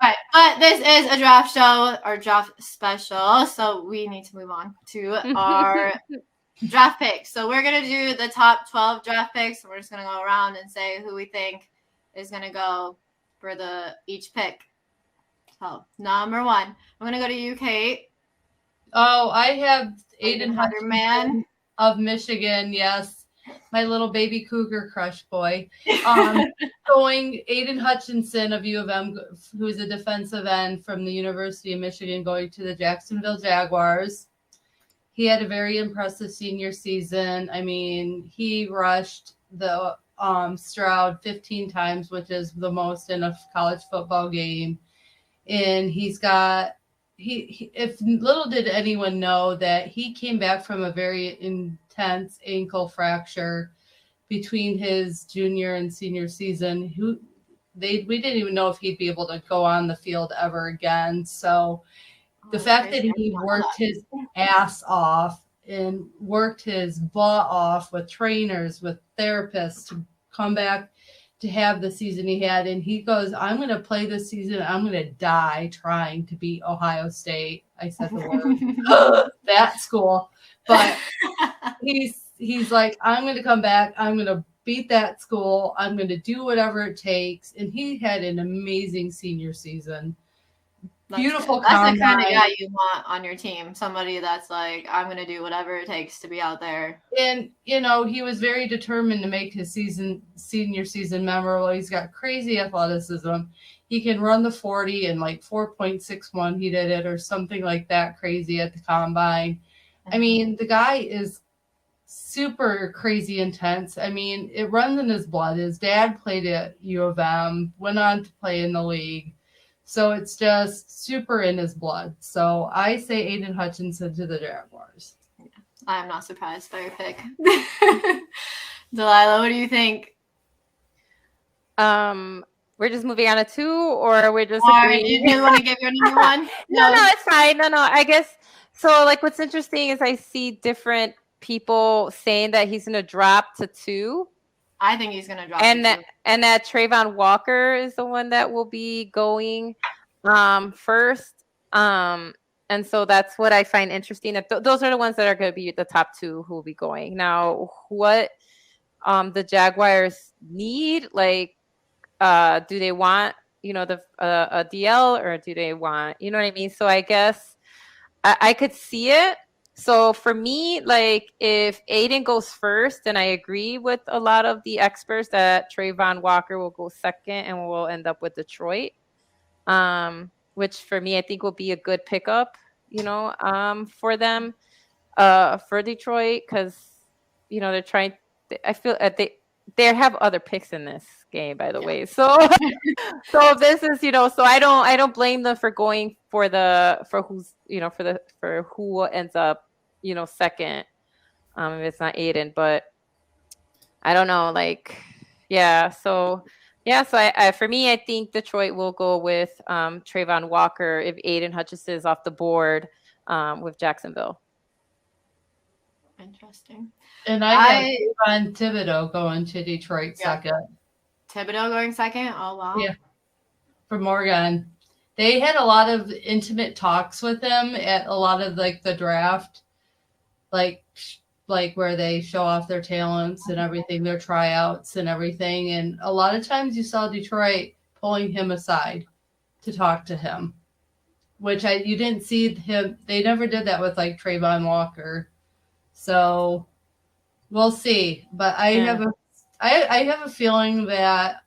Right, but this is a draft show or draft special, so we need to move on to our draft picks. So we're gonna do the top 12 draft picks. We're just gonna go around and say who we think is gonna go for each pick. So number one, I'm gonna go to you, Kate. Oh, I have Aiden Hutchinson Hutchinson of Michigan. Yes, my little baby cougar crush boy. Going Aiden Hutchinson of U of M, who's a defensive end from the University of Michigan, going to the Jacksonville Jaguars. He had a very impressive senior season. I mean, he rushed the Stroud 15 times, which is the most in a college football game. And he's got if little did anyone know that he came back from a very intense ankle fracture between his junior and senior season. We didn't even know if he'd be able to go on the field ever again. So the fact that he worked his ass off and worked his butt off with trainers, with therapists to come back to have the season he had. And he goes, I'm going to play this season. I'm going to die trying to beat Ohio State. I said the word, that school. But he's like, I'm going to come back. I'm going to beat that school. I'm going to do whatever it takes. And he had an amazing senior season. Beautiful. That's the kind of guy you want on your team. Somebody that's like, I'm going to do whatever it takes to be out there. And, he was very determined to make his senior season memorable. He's got crazy athleticism. He can run the 40 in like 4.61. He did it or something like that crazy at the combine. I mean, the guy is super crazy intense. I mean, it runs in his blood. His dad played at U of M, went on to play in the league. So it's just super in his blood. So I say Aiden Hutchinson to the Jaguars. Yeah, I am not surprised by your pick. Delilah, what do you think? We're just moving on to 2, or we're just agreeing? You want to give your number one? No, it's fine. No, I guess so. Like, what's interesting is I see different people saying that he's going to drop to 2. I think he's going to drop. And that Trayvon Walker is the one that will be going first. And so that's what I find interesting. Those are the ones that are going to be the top 2 who will be going. Now, what the Jaguars need, like, do they want, a DL, or do they want, you know what I mean? So I guess I could see it. So for me, like, if Aiden goes first, then I agree with a lot of the experts that Trayvon Walker will go second and we'll end up with Detroit, which for me, I think will be a good pickup, for them, for Detroit, because, they're trying. I feel they have other picks in this game, by the way. So this is, so I don't blame them for going for who ends up, second, if it's not Aiden. But I don't know, like, yeah. So I for me, I think Detroit will go with Trayvon Walker if Aiden Hutchinson is off the board with Jacksonville. Interesting. And I have Thibodeau going to Detroit second. Thibodeau going second? Oh, wow. Yeah. For Morgan. They had a lot of intimate talks with him at a lot of, like, the draft, like where they show off their talents and everything, their tryouts and everything. And a lot of times you saw Detroit pulling him aside to talk to him, which you didn't see him. They never did that with, like, Trayvon Walker. So we'll see. But I have a feeling that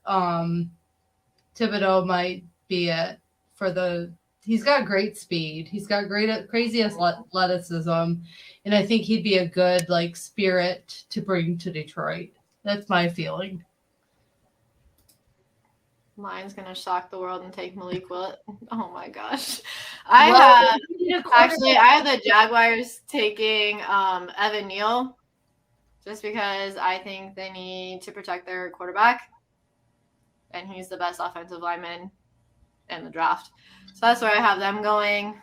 Thibodeau might be it he's got great speed. He's got crazy athleticism. And I think he'd be a good, like, spirit to bring to Detroit. That's my feeling. Mine's going to shock the world and take Malik Willett. Oh, my gosh. I have the Jaguars taking Evan Neal, just because I think they need to protect their quarterback. And he's the best offensive lineman in the draft. So that's where I have them going.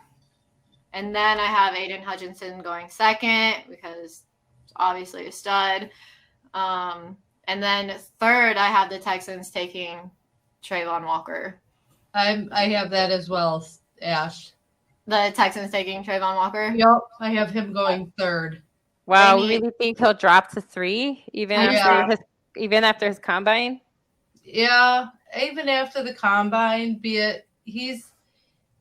And then I have Aiden Hutchinson going second, because it's obviously a stud. And then third, I have the Texans taking Trayvon Walker. I have that as well, Ash. The Texans taking Trayvon Walker. Yep, I have him going third. Wow, They we need- really think he'll drop to 3 even after his combine? Yeah, even after the combine,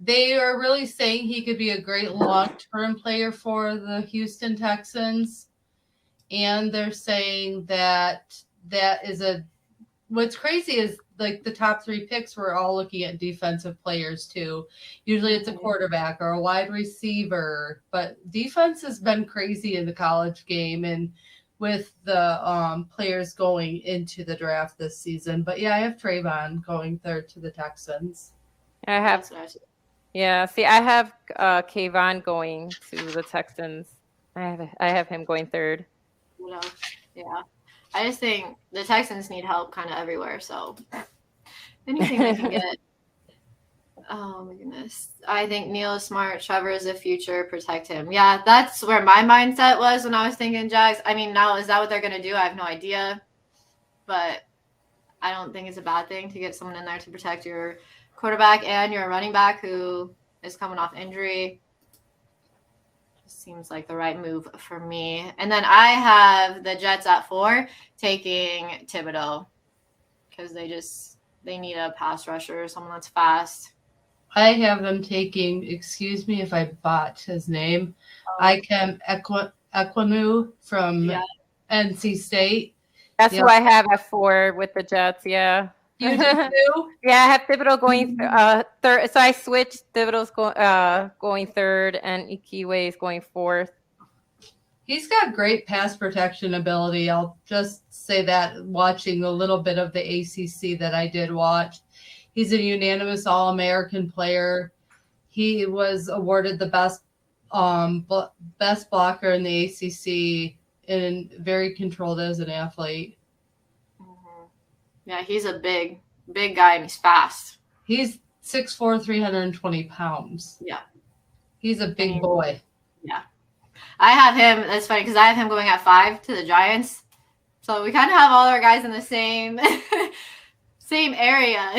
they are really saying he could be a great long-term player for the Houston Texans. And they're saying that what's crazy is like the top 3 picks, we're all looking at defensive players too. Usually it's a quarterback or a wide receiver, but defense has been crazy in the college game and with the players going into the draft this season. But yeah, I have Trayvon going third to the Texans. I have Kayvon going to the Texans. I have him going third. Yeah. I just think the Texans need help kind of everywhere. So anything they can get. Oh my goodness. I think Neil is smart. Trevor is the future. Protect him. Yeah, that's where my mindset was when I was thinking Jags. I mean, now is that what they're going to do? I have no idea. But I don't think it's a bad thing to get someone in there to protect your quarterback and your running back who is coming off injury. Just seems like the right move for me. And then I have the Jets at 4 taking Thibodeau because they need a pass rusher, someone that's fast. I have them taking, excuse me if I botch his name, Ikem Ekwonu from NC State. That's who I have at 4 with the Jets, yeah. You did too? Yeah, I have Thibodeau going third. So I switched. Thibodeau's going third, and Ikiwe is going 4th. He's got great pass protection ability. I'll just say that watching a little bit of the ACC that I did watch. He's a unanimous All-American player. He was awarded the best blocker in the ACC and very controlled as an athlete. Mm-hmm. Yeah, he's a big guy and he's fast. He's 6'4", 320 pounds. Yeah. He's a big boy. Yeah. I have him, that's funny because I have him going at 5 to the Giants. So we kind of have all our guys in the same area.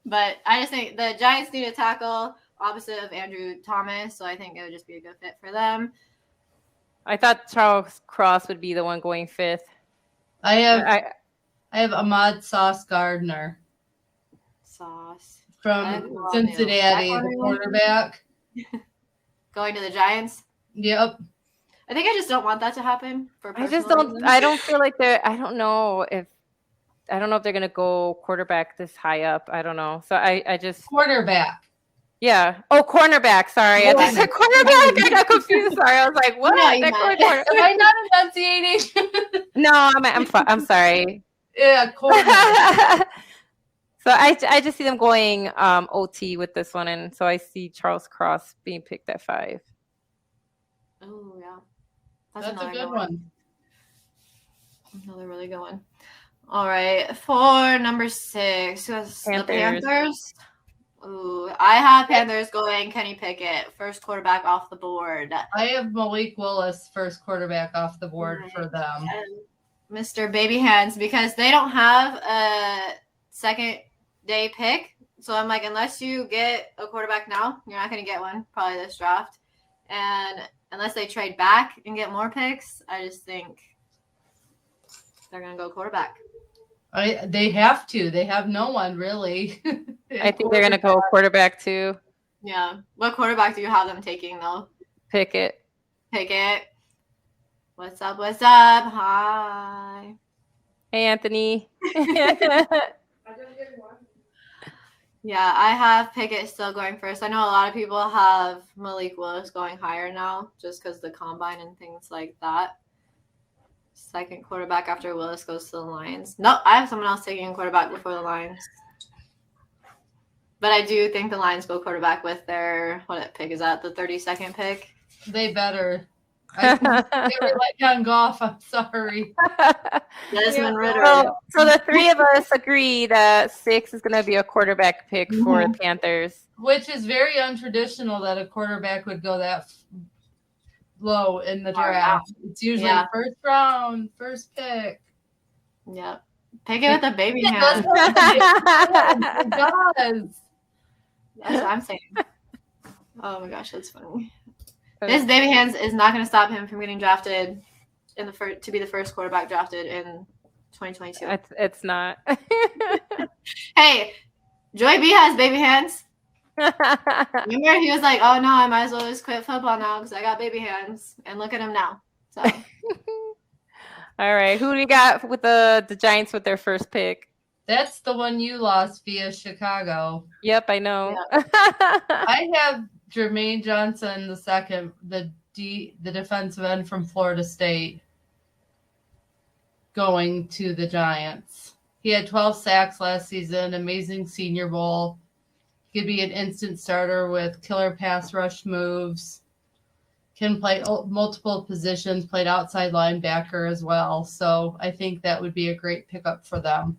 But I just think the Giants need a tackle opposite of Andrew Thomas. So I think it would just be a good fit for them. I thought Charles Cross would be the one going 5th. I have Ahmad Sauce Gardner. From Cincinnati, the quarterback. Going to the Giants? Yep. I think I just don't want that to happen. I don't feel like I don't know if they're gonna go quarterback this high up. I don't know. So I just quarterback. Yeah. Oh, cornerback. Sorry. I said cornerback. I got confused. Sorry. I was like, what? No, am I not enunciating? No, I'm sorry. Yeah, cornerback. So I just see them going OT with this one, and so I see Charles Cross being picked at 5. Oh yeah, that's a good one. Another really good one. All right, for number 6, the Panthers. Ooh, I have Panthers going Kenny Pickett, first quarterback off the board. I have Malik Willis, first quarterback off the board for them. And Mr. Baby Hands, because they don't have a second day pick. So I'm like, unless you get a quarterback now, you're not going to get one probably this draft. And unless they trade back and get more picks, I just think they're going to go quarterback. They have to. They have no one really. I think they're going to go quarterback too. Yeah. What quarterback do you have them taking though? Pickett. What's up? Hi. Hey, Anthony. Yeah, I have Pickett still going first. I know a lot of people have Malik Willis going higher now just because the combine and things like that. Second quarterback after Willis goes to the Lions. No, I have someone else taking a quarterback before the Lions. But I do think the Lions go quarterback with their, what pick is that, the 32nd pick? They better. I never let down golf. I'm sorry. Desmond Ridder. So the 3 of us agree that 6 is going to be a quarterback pick for the Panthers. Which is very untraditional that a quarterback would go that low in the draft. It's usually first round, first pick. Yep. Pick it with a baby It hand. does. That's what I'm saying. Oh my gosh, that's funny. This baby hands is not going to stop him from getting drafted in the first to be the first quarterback drafted in 2022. It's not. Hey, Joy B has baby hands. Remember, he was like, "Oh no, I might as well just quit football now because I got baby hands." And look at him now. So, all right, who do we got with the Giants with their first pick? That's the one you lost via Chicago. Yep, I know. Yeah. I have Jermaine Johnson the second, the defensive end from Florida State, going to the Giants. He had 12 sacks last season, amazing Senior Bowl. He could be an instant starter with killer pass rush moves. Can play multiple positions, played outside linebacker as well. So I think that would be a great pickup for them.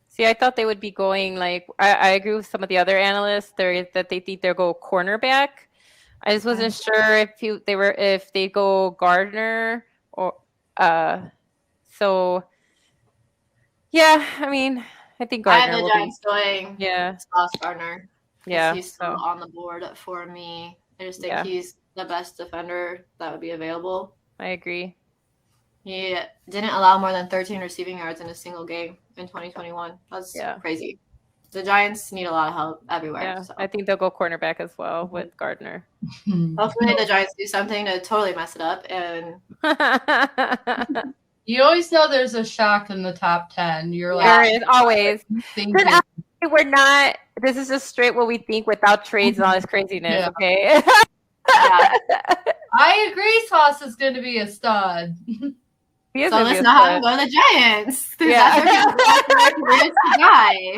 See, I thought they would be going like I agree with some of the other analysts that they think they'll go cornerback. I just wasn't sure if they go Gardner or so. Yeah, I mean, I think Gardner. I have the Giants going. Yeah, Sauce Gardner. Yeah, he's still on the board for me. I just think he's the best defender that would be available. I agree. He didn't allow more than 13 receiving yards in a single game in 2021. That's crazy. The Giants need a lot of help everywhere. Yeah, so. I think they'll go cornerback as well with Gardner. Hopefully the Giants do something to totally mess it up. And you always know there's a shock in the top 10. You're like, there is always. We're not. This is just straight what we think without trades and all this craziness. Okay. I agree. Sauce is going to be a stud. So let's not have him go to the Giants. That's the guy.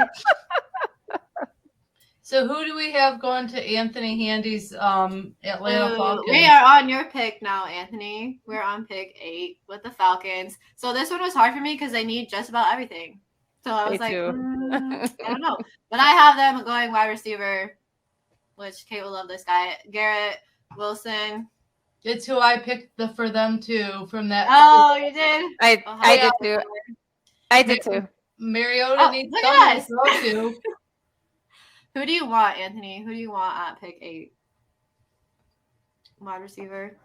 So who do we have going to Anthony Handy's Atlanta Falcons? We are on your pick now, Anthony. We're on pick 8 with the Falcons. So this one was hard for me because they need just about everything. So I was I don't know. But I have them going wide receiver, which Kate will love this guy. Garrett Wilson. It's who I picked for them too from that. Oh, you did? I did too. I did too. Mariota needs someone to throw to. Who do you want, Anthony? Who do you want at pick 8? Wide receiver.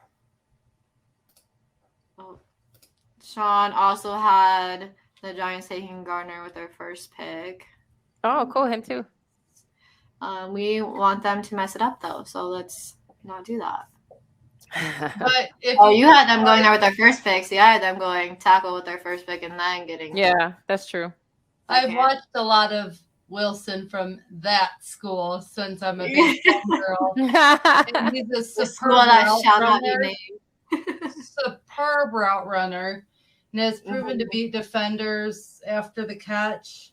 Oh. Sean also had the Giants taking Gardner with their first pick. Oh, cool. Him too. We want them to mess it up, though, so let's not do that. But if you had them going there with their first pick. See, I had them going tackle with their first pick and then getting. Yeah, that's true. I've watched a lot of Wilson from that school since I'm a big girl. And he's a superb route runner and has proven to beat defenders after the catch.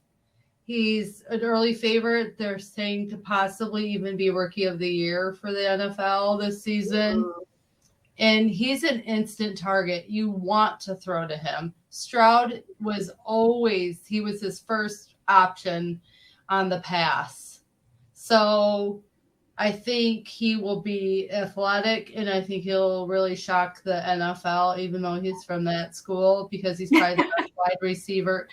He's an early favorite. They're saying to possibly even be Rookie of the Year for the NFL this season. And he's an instant target. You want to throw to him. Stroud was his first option on the pass. So I think he will be athletic, and I think he'll really shock the NFL, even though he's from that school, because he's probably the best wide receiver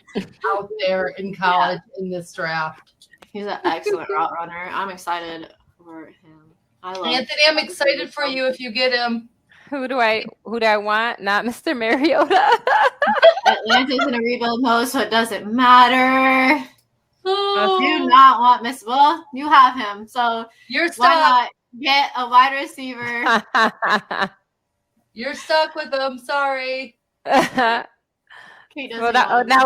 out there in college in this draft. He's an excellent route runner. I'm excited for him. Anthony, I'm excited for you if you get him. Who do I want? Not Mr. Mariota. Atlanta's in a rebuild mode, so it doesn't matter. Oh. Do not want Miss. Well, you have him, so you're stuck. Why not get a wide receiver? You're stuck with him. Sorry. Now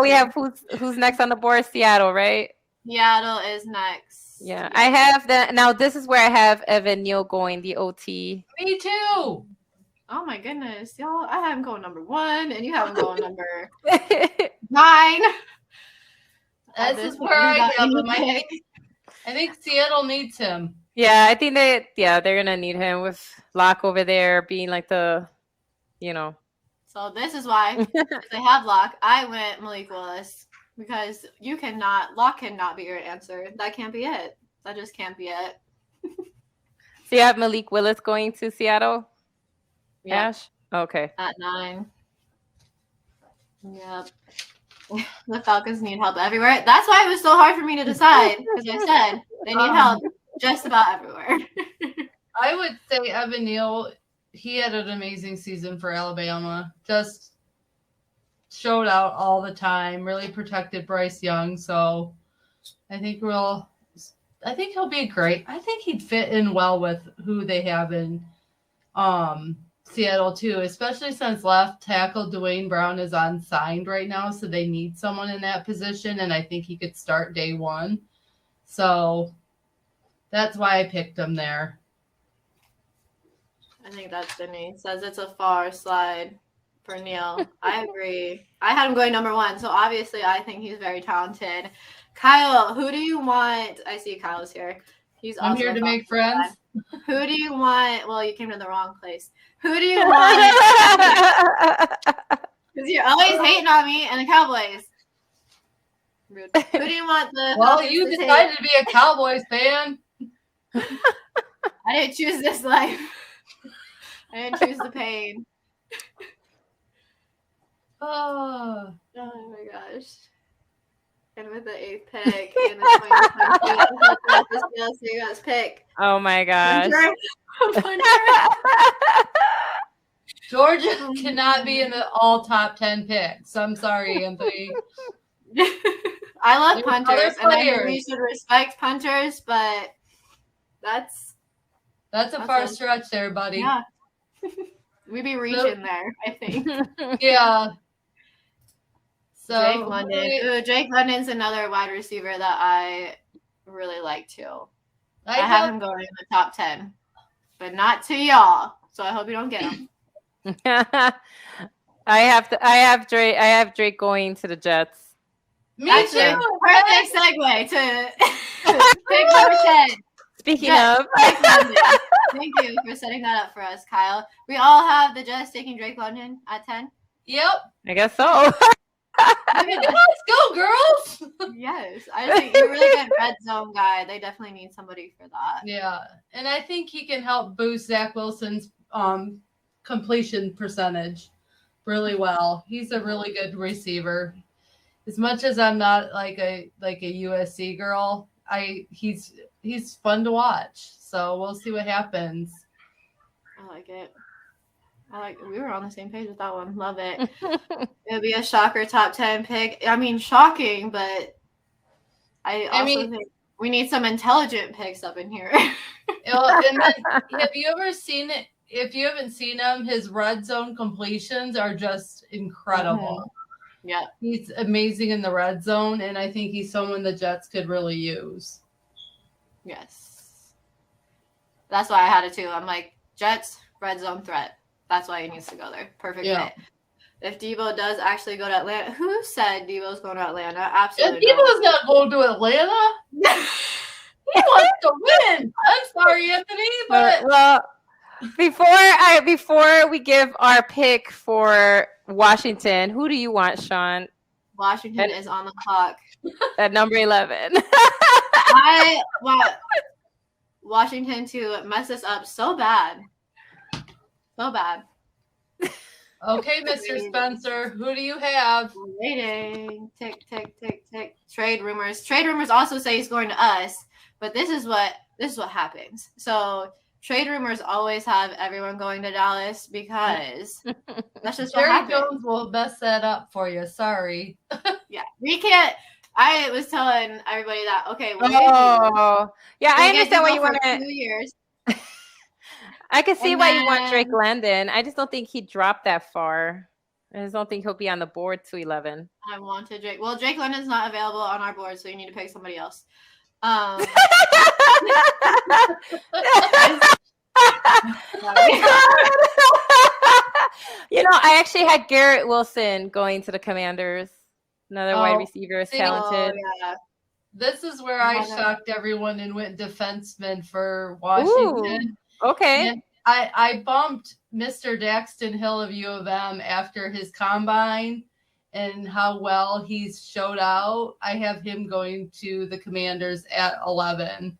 we have who's next on the board? Seattle, right? Seattle is next. Yeah, I have that. Now this is where I have Evan Neal going the OT. Me too. Oh my goodness, y'all! I have him going number 1, and you have him going number 9. This is where I have him. I think Seattle needs him. Yeah, I think they're gonna need him with Locke over there being like the, So this is why they have Locke. I went Malik Willis because Locke cannot be your answer. That can't be it. That just can't be it. So you have Malik Willis going to Seattle? Yeah. Ash? Okay. At 9. Yep. The Falcons need help everywhere. That's why it was so hard for me to decide, because I said they need help just about everywhere. I would say Evan Neal, he had an amazing season for Alabama. Just showed out all the time, really protected Bryce Young. So I think he'll be great. I think he'd fit in well with who they have in Seattle too, especially since left tackle Dwayne Brown is unsigned right now, so they need someone in that position, and I think he could start day one. So that's why I picked him there. I think that's Denise says it's a far slide for Neil. I agree. I had him going number 1, so obviously I think he's very talented. Kyle, who do you want? I see Kyle's here. I'm here to make friends. Who do you want? Well, you came to the wrong place. Who do you want? Because you're always hating on me and the Cowboys. Rude. Who do you want the Well, you decided to be a Cowboys fan. I didn't choose this life. I didn't choose the pain. Oh my gosh. And with the 8th pick in the 2020 pick. Oh my gosh. Georgia cannot be in the all top 10 picks. I'm sorry, Anthony. I love punters, and I think we should respect punters, but that's a far stretch there, buddy. Yeah. We'd be reaching there, I think. Yeah. So Jake London. Ooh, Jake London's another wide receiver that I really like too. I have him going in the top 10, but not to y'all. So I hope you don't get him. I have Drake going to the Jets. Me Actually, too. Perfect segue to pick number 10. Speaking Jets, of, Drake London. Thank you for setting that up for us, Kyle. We all have the Jets taking Drake London at 10. Yep. I guess so. Let's go, girls. Yes, I think you're a really good red zone guy. They definitely need somebody for that. Yeah, and I think he can help boost Zach Wilson's completion percentage really well. He's a really good receiver. As much as I'm not like a USC girl, he's fun to watch. So we'll see what happens. I like it. We were on the same page with that one. Love it. It'll be a shocker top 10 pick. I mean, shocking, but I think we need some intelligent picks up in here. And then, have you ever seen it? If you haven't seen him, his red zone completions are just incredible. Mm-hmm. Yeah. He's amazing in the red zone, and I think he's someone the Jets could really use. Yes. That's why I had it too. I'm like, Jets, red zone threat. That's why he needs to go there. Perfect fit. If Debo does actually go to Atlanta, who said Debo's going to Atlanta? Absolutely. If Debo's not going to Atlanta, he wants to win. I'm sorry, Anthony, but well, before we give our pick for Washington, who do you want, Sean? Washington is on the clock at number 11. I want Washington to mess this up so bad. So bad. Okay, Mr. Spencer, who do you have? Waiting. Tick, tick, tick, tick. Trade rumors. Trade rumors also say he's going to us, but this is what happens. So trade rumors always have everyone going to Dallas because that's just what happens. Jerry Jones will mess that up for you. Sorry. Yeah, we can't. I was telling everybody that. Okay. I understand why you want to. 2 years. I can see why you want Drake London. I just don't think he dropped that far. I just don't think he'll be on the board to 11. I wanted Drake. Well, Drake London's not available on our board, so you need to pick somebody else. I actually had Garrett Wilson going to the Commanders. Another wide receiver is talented. Yeah. This is where I shocked everyone and went defenseman for Washington. Ooh, okay. And I bumped Mr. Daxton Hill of U of M after his combine and how well he's showed out. I have him going to the Commanders at 11.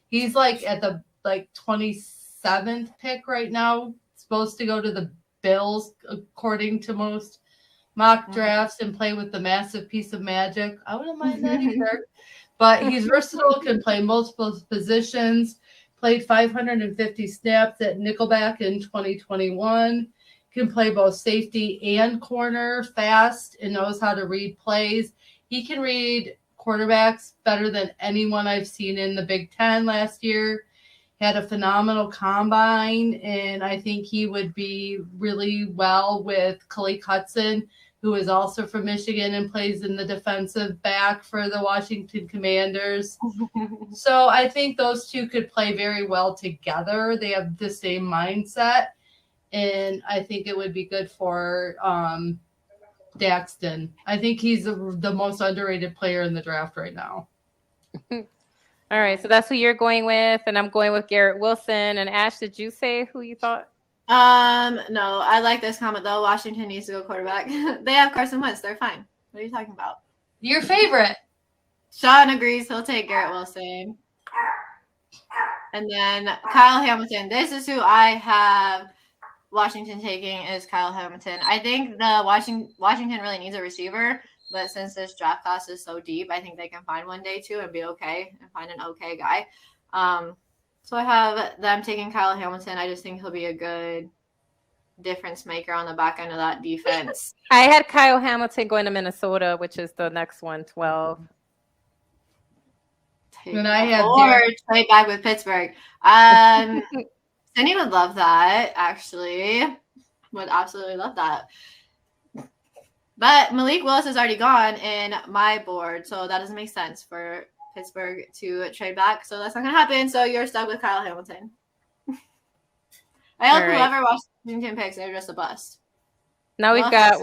He's like at the 27th pick right now. Supposed to go to the Bills according to most mock drafts and play with the massive piece of magic. I wouldn't mind that either. But he's versatile, can play multiple positions, played 550 snaps at nickelback in 2021, can play both safety and corner, fast, and knows how to read plays. He can read quarterbacks better than anyone I've seen in the Big Ten last year. Had a phenomenal combine, and I think he would be really well with Khalil Hudson, who is also from Michigan and plays in the defensive back for the Washington Commanders. So I think those two could play very well together. They have the same mindset, and I think it would be good for Daxton. I think he's the most underrated player in the draft right now. All right, so that's who you're going with, and I'm going with Garrett Wilson. And Ash, did you say who you thought? No, I like this comment though. Washington needs to go quarterback. They have Carson Wentz. They're fine. What are you talking about? Your favorite. Sean agrees. He'll take Garrett Wilson. And then Kyle Hamilton. This is who I have Washington taking is Kyle Hamilton. I think the Washington really needs a receiver, but since this draft class is so deep, I think they can find one day too and be okay and find an okay guy. So I have them taking Kyle Hamilton. I just think he'll be a good difference maker on the back end of that defense. I had Kyle Hamilton going to Minnesota, which is the next one, 12. And I have or trade back with Pittsburgh. Cindy would love that, actually. Would absolutely love that. But Malik Willis is already gone in my board, so that doesn't make sense for Pittsburgh to trade back. So that's not going to happen. So you're stuck with Kyle Hamilton. I hope whoever Washington picks, they're just a bust. Now we've got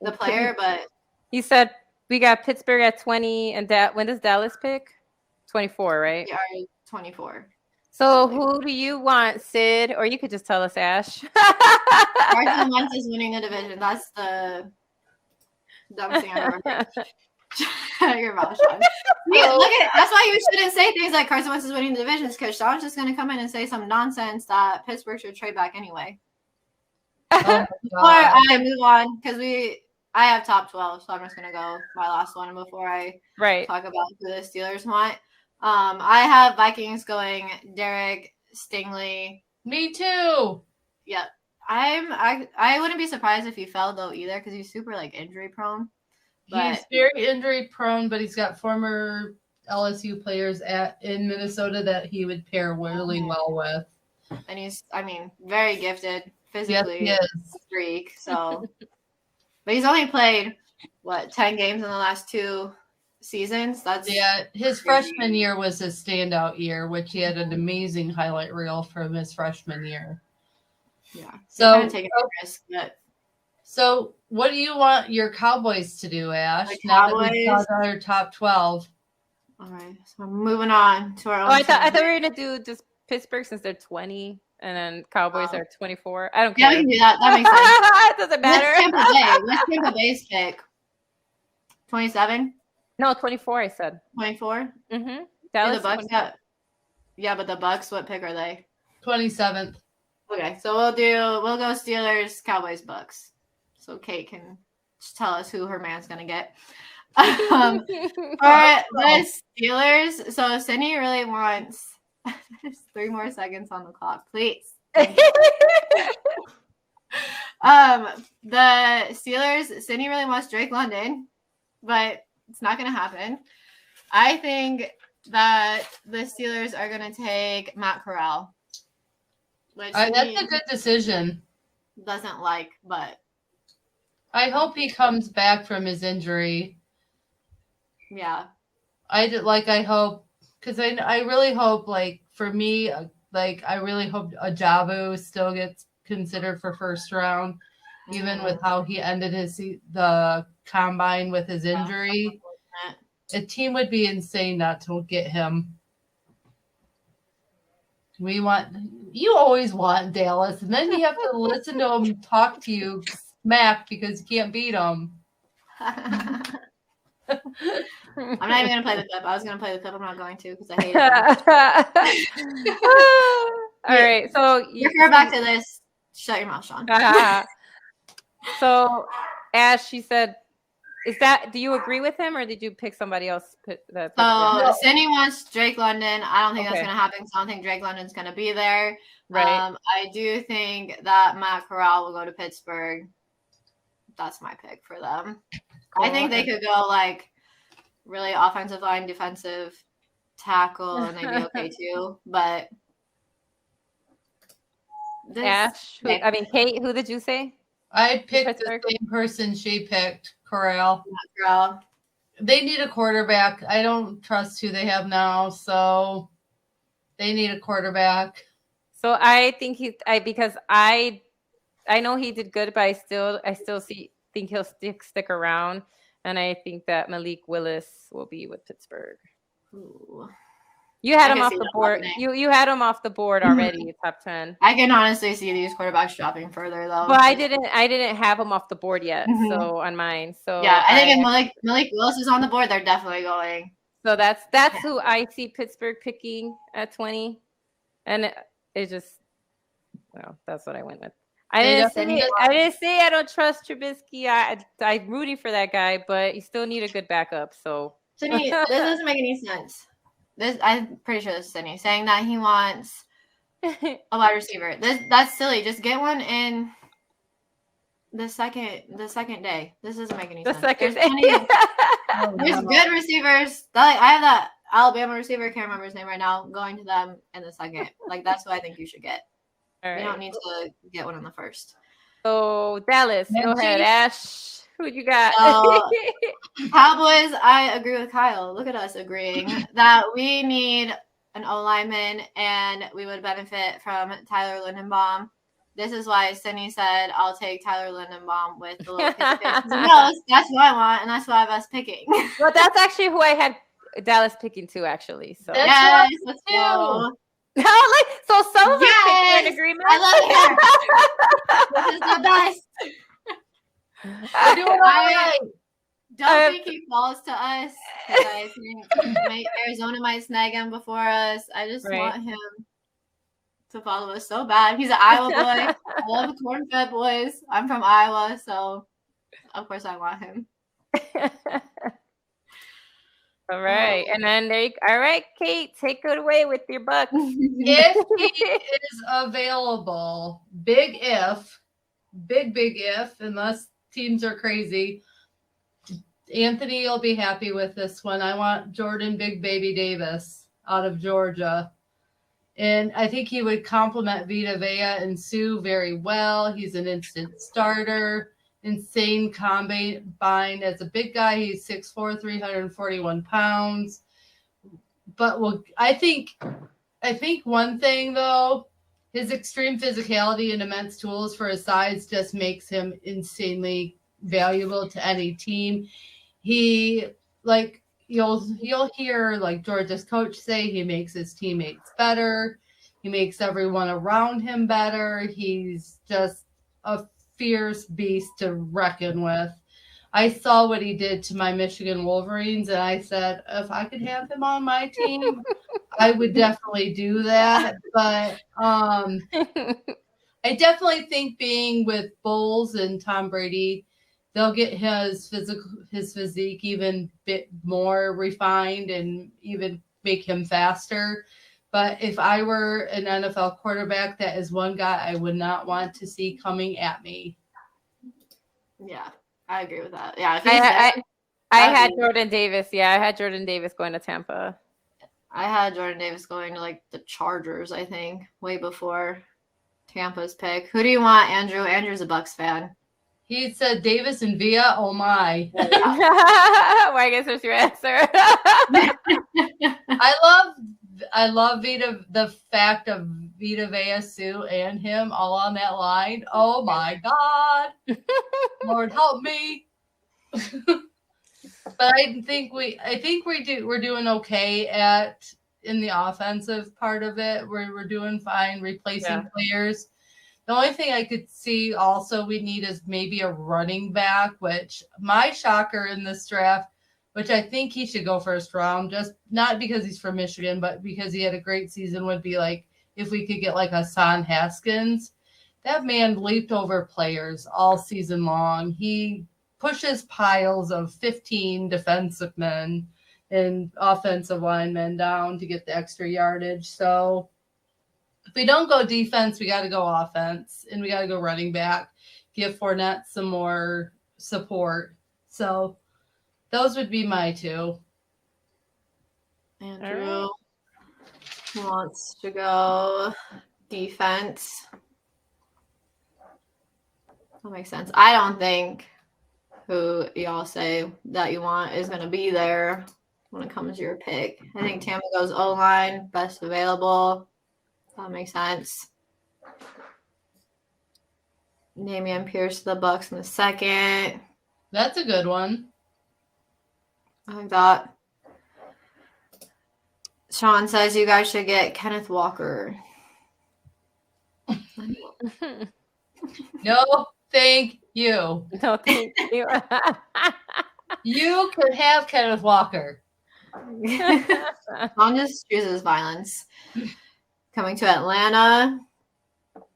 the player, but you said we got Pittsburgh at 20, and when does Dallas pick? 24, right? Yeah, 24. So who do you want, Sid? Or you could just tell us, Ash. Carson Wentz is winning the division. That's the dumbest thing I've ever heard. Your mouth, Sean. Look at it. That's why you shouldn't say things like Carson Wentz is winning the divisions, because Sean's just going to come in and say some nonsense that Pittsburgh should trade back anyway. Before I move on, because I have top 12, so I'm just going to go my last one before I talk about who the Steelers want. I have Vikings going Derek Stingley. Me too. Yep. I wouldn't be surprised if he fell though either, because he's super injury prone. He's very injury prone, but he's got former LSU players in Minnesota that he would pair really well with. And he's, very gifted physically. Yes, he is. Freak. So, but he's only played 10 games in the last 2 seasons. His freshman year was his standout year, which he had an amazing highlight reel from his freshman year. Yeah. So taking a risk, but. So what do you want your Cowboys to do, Ash? Now that we saw their top 12. All right. So I'm moving on to our own. I thought we were going to do just Pittsburgh since they're 20, and then Cowboys are 24. I don't care. Yeah, we can do that. That makes sense. It doesn't matter. What's Tampa Bay's pick? 27? No, 24, I said. 24? Mm-hmm. The Bucks but the Bucks, what pick are they? 27th. Okay, so we'll go Steelers, Cowboys, Bucks. So Kate can just tell us who her man's gonna get. For the Steelers, so Cindy really wants 3 more seconds on the clock, please. The Steelers, Cindy really wants Drake London, but it's not gonna happen. I think that the Steelers are gonna take Matt Corral. Which that's a good decision. Doesn't but I hope he comes back from his injury. Yeah. I hope, because I really hope, for me, I really hope Ajabu still gets considered for first round, even with how he ended the combine with his injury. A team would be insane not to get him. You always want Dallas, and then you have to listen to him talk to you smack because you can't beat him. I'm not even going to play the clip. I was going to play the clip. I'm not going to because I hate it. All right. So refer back to this. Shut your mouth, Sean. So Ash, she said, do you agree with him or did you pick somebody else? So Cindy wants Drake London. I don't think that's Okay. going to happen because I don't think Drake London's going to be there. Right. I do think that Matt Corral will go to Pittsburgh. That's my pick for them. Cool. I think they could go like really offensive line, defensive tackle, and they'd be okay too. But Ash, Kate, who did you say? I picked the same person she picked, Corral. Corral. They need a quarterback. I don't trust who they have now, so they need a quarterback. So I think because I know he did good, but I still think he'll stick around, and I think that Malik Willis will be with Pittsburgh. Ooh. You had him off the board. You had him off the board already, top 10. I can honestly see these quarterbacks dropping further though. But I didn't have him off the board yet, so on mine. So yeah, I think if Malik Willis is on the board, they're definitely going. So that's who I see Pittsburgh picking at 20, and it just that's what I went with. I didn't say I don't trust Trubisky. I'm rooting for that guy, but you still need a good backup. So Sydney, this doesn't make any sense. I'm pretty sure this is Sydney saying that he wants a wide receiver. That's silly. Just get one in the second day. This doesn't make any sense. There's good receivers. I have that Alabama receiver. Can't remember his name right now. Going to them in the second. That's what I think you should get. All right. You don't need to get one in the first. So Dallas, go ahead, Ash. Who you got? Cowboys, I agree with Kyle. Look at us agreeing that we need an O-lineman and we would benefit from Tyler Lindenbaum. This is why Cindy said, I'll take Tyler Lindenbaum with the little pick. No, that's what I want, and that's why I was picking. Well, that's actually who I had Dallas picking too, actually. So yes, let's go. So some of us are in agreement. I love it. This is the best. We're doing all right. Don't think he falls to us. I think Arizona might snag him before us. I just want him to follow us so bad. He's an Iowa boy. I love the corn-fed boys. I'm from Iowa, so of course I want him. All right. And then all right, Kate, take it away with your Bucks. If he is available, big if, unless teams are crazy, Anthony will be happy with this one. I want Jordan Big Baby Davis out of Georgia. And I think he would complement Vita Vea and Sue very well. He's an instant starter. Insane combine as a big guy. He's 6'4", 341 pounds. But I think one thing though, his extreme physicality and immense tools for his size just makes him insanely valuable to any team. He you'll hear Georgia's coach say he makes his teammates better. He makes everyone around him better. He's just a fierce beast to reckon with. I saw what he did to my Michigan Wolverines, and I said, if I could have him on my team, I would definitely do that. But I definitely think being with Bowles and Tom Brady, they'll get his physique even bit more refined and even make him faster. But if I were an NFL quarterback, that is one guy I would not want to see coming at me. Yeah, I agree with that. Yeah, I had Jordan Davis. Yeah, I had Jordan Davis going to Tampa. I had Jordan Davis going to the Chargers, I think, way before Tampa's pick. Who do you want, Andrew? Andrew's a Bucks fan. He said Davis and Villa. Oh my! Well, I guess that's your answer. I love Vita. The fact of Vita Vea, Sue, and him all on that line. Oh my God! Lord help me. But I think we're doing okay in the offensive part of it. We're doing fine replacing players. The only thing I could see also we need is maybe a running back, which my shocker in this draft, which I think he should go first round, just not because he's from Michigan, but because he had a great season, would be if we could get Hassan Haskins. That man leaped over players all season long. He pushes piles of 15 defensive men and offensive linemen down to get the extra yardage. So if we don't go defense, we got to go offense, and we got to go running back, give Fournette some more support. So those would be my two. Andrew wants to go defense. That makes sense. I don't think who y'all say that you want is going to be there when it comes to your pick. I think Tampa goes O-line, best available. That makes sense. Damian Pierce to the Bucks in the second. That's a good one. I like that. Sean says you guys should get Kenneth Walker. No, thank you. No, thank you. You could have Kenneth Walker. Sean just chooses violence. Coming to Atlanta.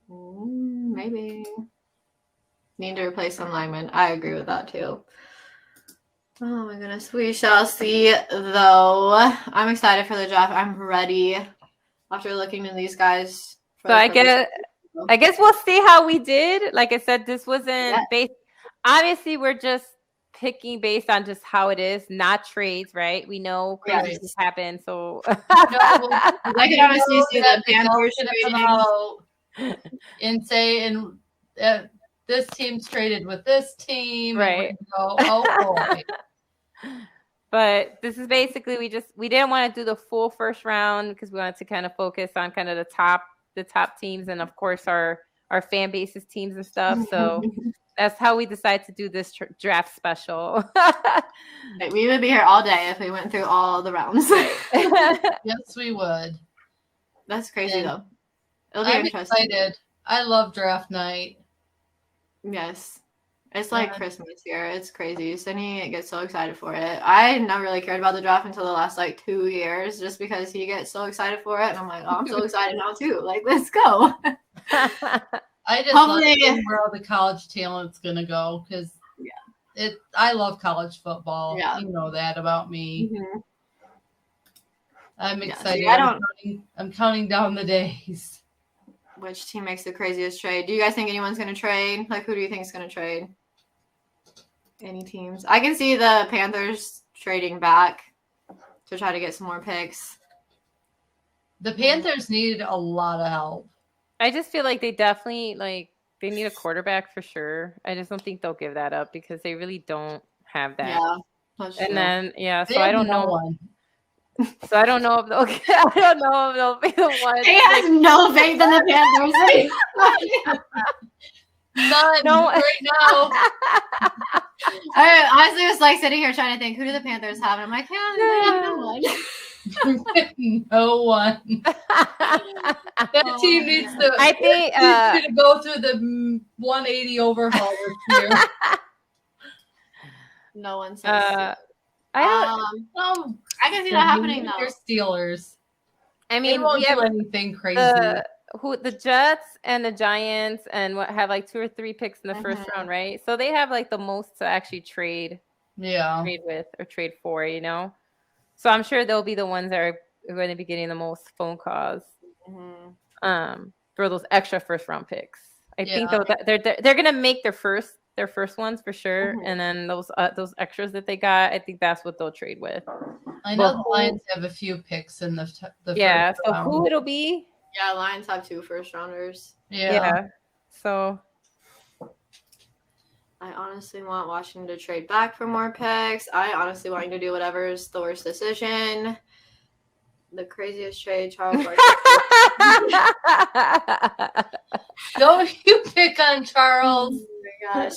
Maybe. Need to replace some linemen. I agree with that too. Oh my goodness. We shall see though. I'm excited for the draft. I'm ready after looking at these guys. So I guess we'll see how we did. Like I said, this wasn't based. Obviously, we're just picking based on just how it is, not trades, right? We know crazy things happen, so I can honestly see the Panthers and say, this team's traded with this team, right? Oh boy. But this is basically we didn't want to do the full first round because we wanted to kind of focus on kind of the top teams and of course our fan bases teams and stuff. So that's how we decided to do this draft special. We would be here all day if we went through all the rounds. Yes, we would. That's crazy though. It'll be I'm interesting. excited. I love draft night. Yes. It's like Christmas here. It's crazy. Sydney gets so excited for it. I never really cared about the draft until the last 2 years just because he gets so excited for it. And I'm like, oh, I'm so excited now too. Like, let's go. I just love where all the college talent's going to go because I love college football. Yeah. You know that about me. Mm-hmm. I'm excited. I'm counting down the days. Which team makes the craziest trade? Do you guys think anyone's going to trade? Like, who do you think is going to trade? Any teams? I can see the Panthers trading back to try to get some more picks. The Panthers need a lot of help. I just feel like they definitely, they need a quarterback for sure. I just don't think they'll give that up because they really don't have that. Yeah. That's true. And then, so I I don't know. One. So I don't know if they'll be the one. He has no faith in the Panthers. None right now. I honestly was sitting here trying to think, who do the Panthers have? And I'm like, they have no one. No one. That team needs to. I think needs to go through the 180 overhaul this year. No one says. I can see that happening though. Your Steelers. I mean, they won't do anything crazy. The Jets and the Giants and what have 2 or 3 picks in the first round, right? So they have the most to actually trade with or trade for, So I'm sure they'll be the ones that are going to be getting the most phone calls for those extra first round picks. I think they're going to make their first ones for sure, and then those extras that they got, I think that's what they'll trade with. I know the Lions have a few picks in the first so round. who it'll be? Yeah, Lions have 2 first rounders. Yeah. So I honestly want Washington to trade back for more picks. I honestly want you to do whatever's the worst decision. The craziest trade, Charles Barkley. Don't you pick on Charles. Oh my gosh.